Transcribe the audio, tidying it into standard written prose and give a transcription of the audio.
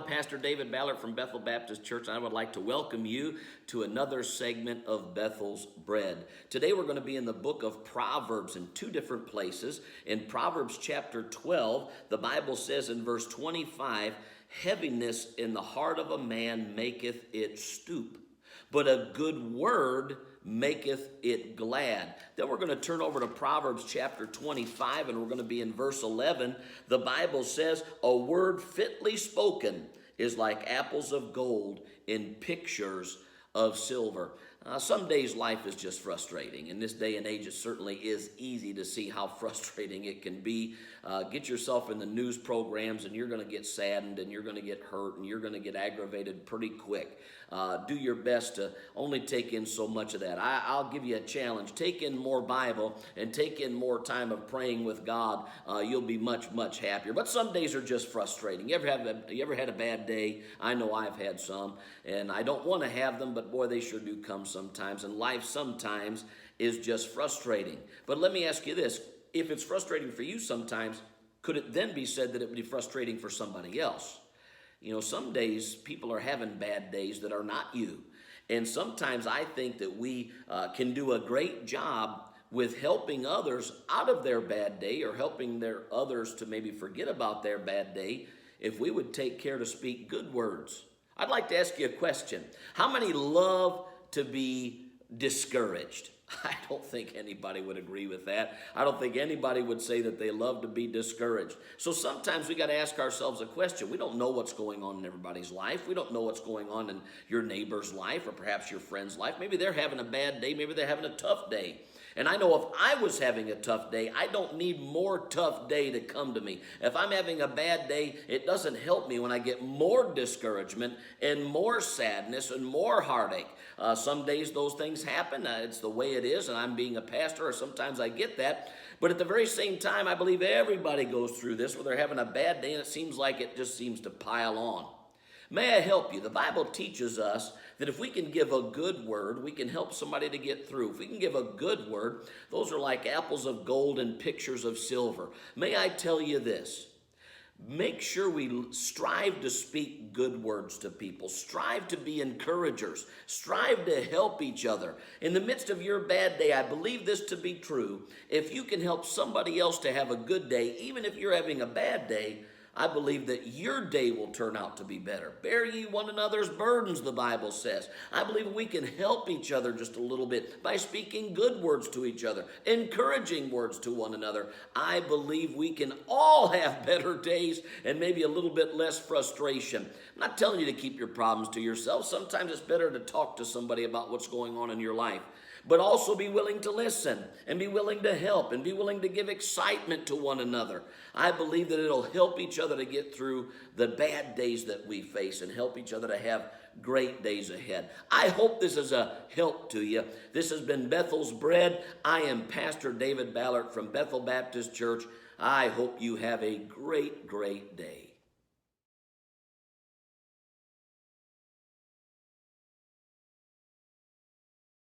Pastor David Ballard from Bethel Baptist Church, and I would like to welcome you to another segment of Bethel's Bread. Today we're going to be in the book of Proverbs in two different places. In Proverbs chapter 12, the Bible says in verse 25, "Heaviness in the heart of a man maketh it stoop, but a good word maketh it glad." Then we're going to turn over to Proverbs chapter 25, and we're going to be in verse 11. The Bible says, "A word fitly spoken is like apples of gold in pictures of silver." Some days life is just frustrating. In this day and age, it certainly is easy to see how frustrating it can be. Get yourself in the news programs and you're going to get saddened and you're going to get hurt and you're going to get aggravated pretty quick. Do your best to only take in so much of that. I'll give you a challenge. Take in more Bible and take in more time of praying with God. You'll be much, much happier. But some days are just frustrating. You ever had a bad day? I know I've had some, and I don't want to have them, but boy, they sure do come sometimes. And life sometimes is just frustrating. But let me ask you this. If it's frustrating for you sometimes, could it then be said that it would be frustrating for somebody else? You know, some days people are having bad days that are not you. And sometimes I think that we can do a great job with helping others out of their bad day or helping their others to maybe forget about their bad day if we would take care to speak good words. I'd like to ask you a question. How many love to be discouraged? I don't think anybody would agree with that. I don't think anybody would say that they love to be discouraged. So sometimes we got to ask ourselves a question. We don't know what's going on in everybody's life. We don't know what's going on in your neighbor's life or perhaps your friend's life. Maybe they're having a bad day. Maybe they're having a tough day. And I know if I was having a tough day, I don't need more tough day to come to me. If I'm having a bad day, it doesn't help me when I get more discouragement and more sadness and more heartache. Some days those things happen. It's the way it is, and I'm being a pastor, or sometimes I get that. But at the very same time, I believe everybody goes through this where they're having a bad day, and it seems like it just seems to pile on. May I help you? The Bible teaches us that if we can give a good word, we can help somebody to get through. If we can give a good word, those are like apples of gold and pictures of silver. May I tell you this? Make sure we strive to speak good words to people. Strive to be encouragers. Strive to help each other. In the midst of your bad day, I believe this to be true. If you can help somebody else to have a good day, even if you're having a bad day, I believe that your day will turn out to be better. Bear ye one another's burdens, the Bible says. I believe we can help each other just a little bit by speaking good words to each other, encouraging words to one another. I believe we can all have better days and maybe a little bit less frustration. I'm not telling you to keep your problems to yourself. Sometimes it's better to talk to somebody about what's going on in your life. But also be willing to listen and be willing to help and be willing to give excitement to one another. I believe that it'll help each other to get through the bad days that we face and help each other to have great days ahead. I hope this is a help to you. This has been Bethel's Bread. I am Pastor David Ballard from Bethel Baptist Church. I hope you have a great, great day.